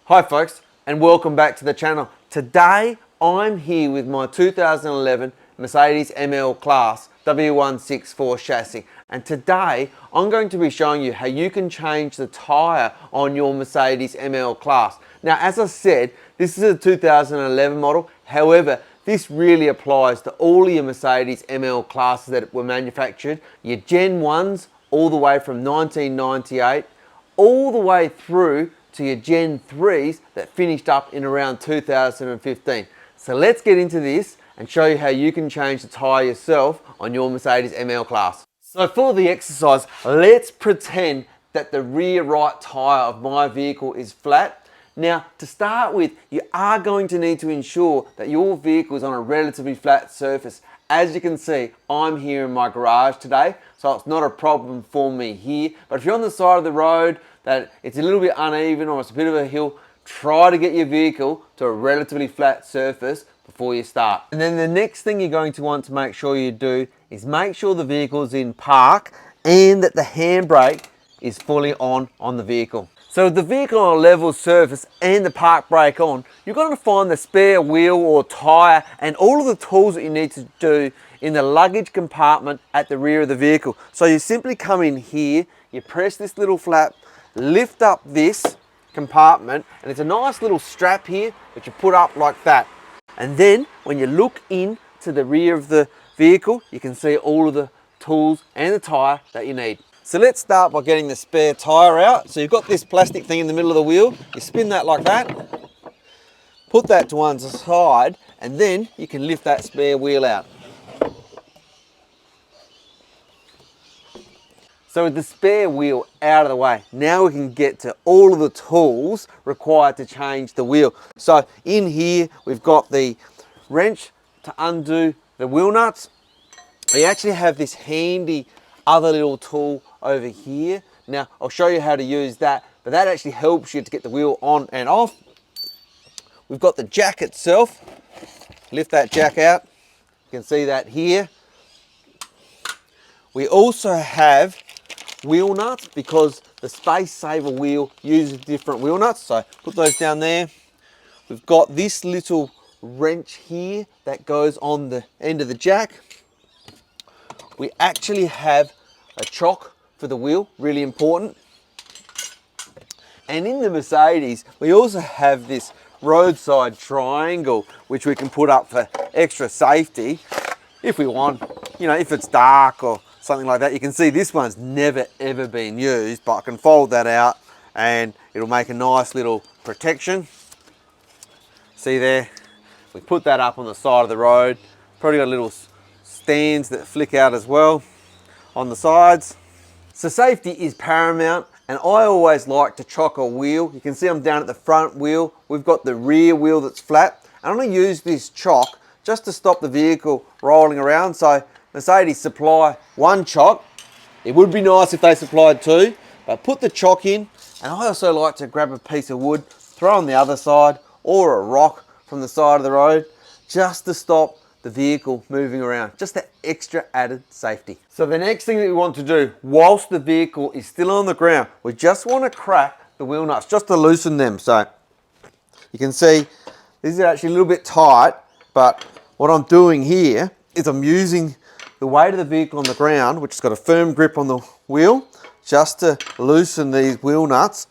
Hi folks, and welcome back to the channel. Today I'm here with my 2011 Mercedes ML Class W164 chassis, and today I'm going to be showing you how you can change the tyre on your Mercedes ML Class. Now, as I said, this is a 2011 model. However, this really applies to all of your Mercedes ML classes that were manufactured, your Gen 1s all the way from 1998 all the way through to your Gen 3s that finished up in around 2015. So let's get into this and show you how you can change the tyre yourself on your Mercedes ML Class. So for the exercise, let's pretend that the rear right tyre of my vehicle is flat. Now, to start with, you are going to need to ensure that your vehicle is on a relatively flat surface. As you can see, I'm here in my garage today, so it's not a problem for me here. But if you're on the side of the road that it's a little bit uneven or it's a bit of a hill, try to get your vehicle to a relatively flat surface before you start. And then the next thing you're going to want to make sure you do is make sure the vehicle's in park and that the handbrake is fully on the vehicle. So with the vehicle on a level surface and the park brake on, you're going to find the spare wheel or tyre and all of the tools that you need to do in the luggage compartment at the rear of the vehicle. So you simply come in here, you press this little flap, lift up this compartment, and it's a nice little strap here that you put up like that. And then when you look in to the rear of the vehicle, you can see all of the tools and the tyre that you need. So let's start by getting the spare tyre out. So you've got this plastic thing in the middle of the wheel. You spin that like that, put that to one side, and then you can lift that spare wheel out. So with the spare wheel out of the way, now we can get to all of the tools required to change the wheel. So in here, we've got the wrench to undo the wheel nuts. We actually have this handy other little tool over here. Now I'll show you how to use that, but that actually helps you to get the wheel on and off. We've got the jack itself. Lift that jack out. You can see that here. We also have wheel nuts because the Space Saver wheel uses different wheel nuts. So put those down there. We've got this little wrench here that goes on the end of the jack. We actually have a chock for the wheel, really important. And in the Mercedes, we also have this roadside triangle, which we can put up for extra safety if we want, you know, if it's dark or something like that. You can see this one's never ever been used, but I can fold that out and it'll make a nice little protection. See there? We put that up on the side of the road. Probably got little stands that flick out as well on the sides. So safety is paramount, and I always like to chock a wheel. You can see I'm down at the front wheel. We've got the rear wheel that's flat. And I'm going to use this chock just to stop the vehicle rolling around. So Mercedes supply one chock. It would be nice if they supplied two, but put the chock in. And I also like to grab a piece of wood, throw on the other side, or a rock from the side of the road, just to stop the vehicle moving around, just that extra added safety. So the next thing that we want to do whilst the vehicle is still on the ground, we just want to crack the wheel nuts just to loosen them. So you can see these are actually a little bit tight, but what I'm doing here is I'm using the weight of the vehicle on the ground, which has got a firm grip on the wheel, just to loosen these wheel nuts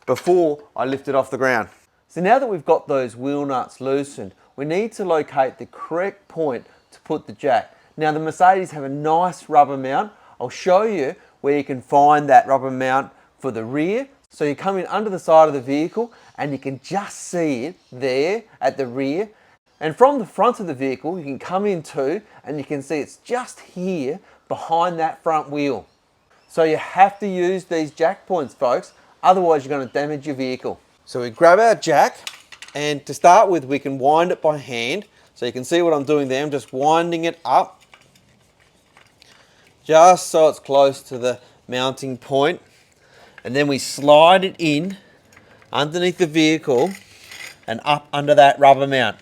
before I lift it off the ground. So now that we've got those wheel nuts loosened, we need to locate the correct point to put the jack. Now the Mercedes have a nice rubber mount. I'll show you where you can find that rubber mount for the rear. So you come in under the side of the vehicle and you can just see it there at the rear. And from the front of the vehicle, you can come in too and you can see it's just here behind that front wheel. So you have to use these jack points, folks, otherwise you're going to damage your vehicle. So we grab our jack, and to start with, we can wind it by hand. So you can see what I'm doing there. I'm just winding it up, just so it's close to the mounting point. And then we slide it in underneath the vehicle and up under that rubber mount.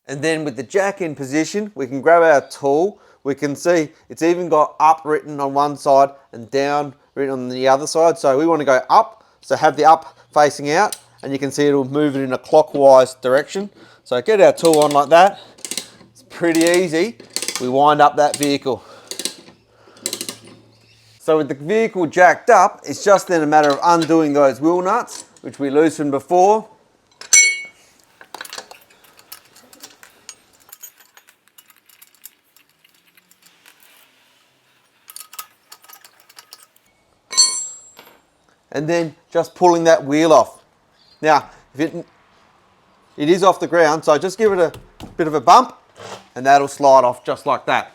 And then with the jack in position, we can grab our tool. We can see it's even got up written on one side and down written on the other side. So we want to go up. So have the up facing out, and you can see it'll move it in a clockwise direction. So get our tool on like that. It's pretty easy. We wind up that vehicle. So with the vehicle jacked up, it's just then a matter of undoing those wheel nuts, which we loosened before. And then just pulling that wheel off. Now, if it is off the ground, so just give it a bit of a bump and that'll slide off just like that.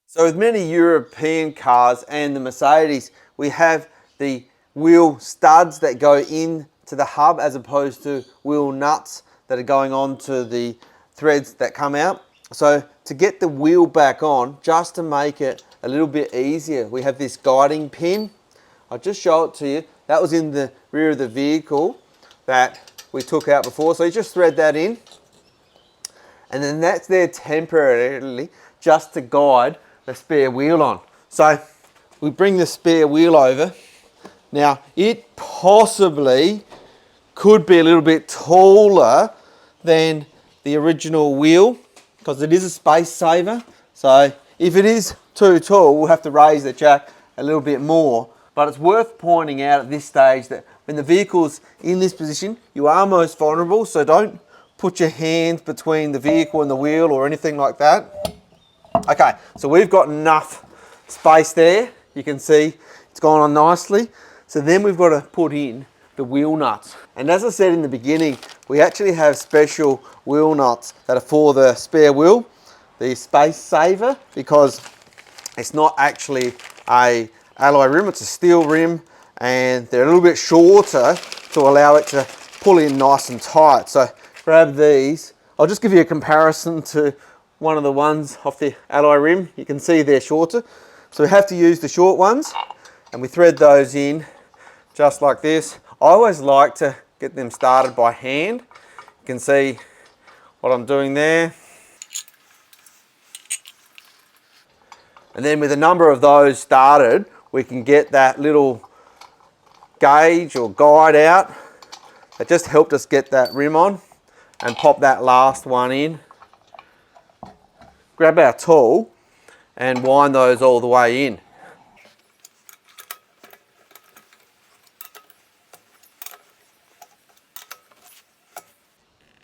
So with many European cars and the Mercedes, we have the wheel studs that go in to the hub as opposed to wheel nuts that are going on to the threads that come out. So to get the wheel back on, just to make it a little bit easier, we have this guiding pin. I'll just show it to you. That was in the rear of the vehicle that we took out before. So you just thread that in, and then that's there temporarily just to guide the spare wheel on. So we bring the spare wheel over. Now it possibly could be a little bit taller than the original wheel because it is a space saver. So if it is too tall, we'll have to raise the jack a little bit more. But it's worth pointing out at this stage that when the vehicle's in this position, you are most vulnerable, so don't put your hands between the vehicle and the wheel or anything like that. Okay, so we've got enough space there. You can see it's gone on nicely. So then we've got to put in the wheel nuts. And as I said in the beginning, we actually have special wheel nuts that are for the spare wheel, the space saver, because it's not actually a alloy rim, it's a steel rim, and they're a little bit shorter to allow it to pull in nice and tight. So grab these. I'll just give you a comparison to one of the ones off the alloy rim. You can see they're shorter. So we have to use the short ones, and we thread those in just like this. I always like to get them started by hand. You can see what I'm doing there. And then with a number of those started, we can get that little gauge or guide out that just helped us get that rim on, and pop that last one in. Grab our tool and wind those all the way in.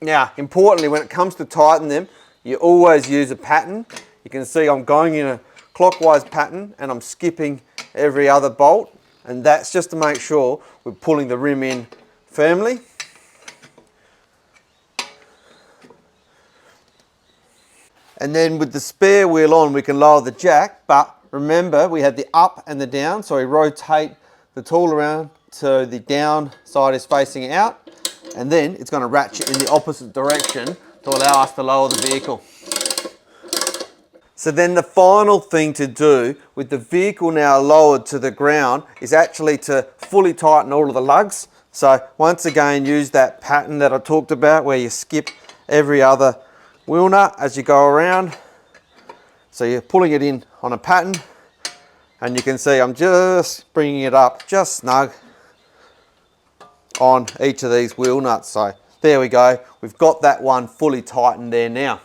Now, importantly, when it comes to tighten them, you always use a pattern. You can see I'm going in a clockwise pattern and I'm skipping every other bolt, and that's just to make sure we're pulling the rim in firmly. And then with the spare wheel on, we can lower the jack, but remember we have the up and the down, so we rotate the tool around so the down side is facing out, and then it's going to ratchet in the opposite direction to allow us to lower the vehicle. So then the final thing to do with the vehicle now lowered to the ground is actually to fully tighten all of the lugs. So once again, use that pattern that I talked about where you skip every other wheel nut as you go around. So you're pulling it in on a pattern, and you can see I'm just bringing it up just snug on each of these wheel nuts. So there we go. We've got that one fully tightened there now.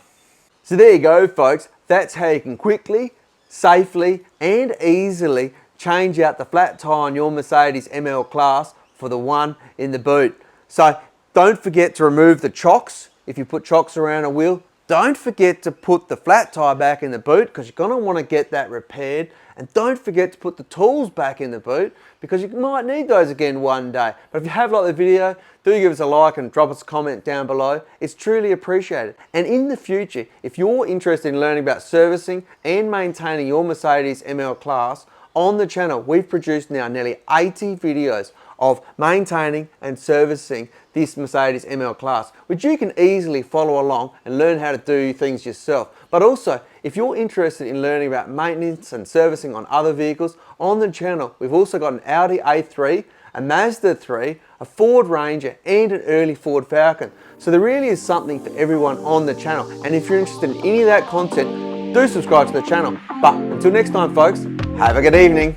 So there you go, folks. That's how you can quickly, safely, and easily change out the flat tire on your Mercedes ML class for the one in the boot. So don't forget to remove the chocks. If you put chocks around a wheel, don't forget to put the flat tire back in the boot because you're going to want to get that repaired. And don't forget to put the tools back in the boot because you might need those again one day. But if you have liked the video, do give us a like and drop us a comment down below. It's truly appreciated. And in the future, if you're interested in learning about servicing and maintaining your Mercedes ML class, on the channel we've produced now nearly 80 videos of maintaining and servicing this Mercedes ML class, which you can easily follow along and learn how to do things yourself. But also, if you're interested in learning about maintenance and servicing on other vehicles, on the channel we've also got an Audi A3, a Mazda 3, a Ford Ranger, and an early Ford Falcon. So there really is something for everyone on the channel. And if you're interested in any of that content, do subscribe to the channel. But until next time, folks, have a good evening.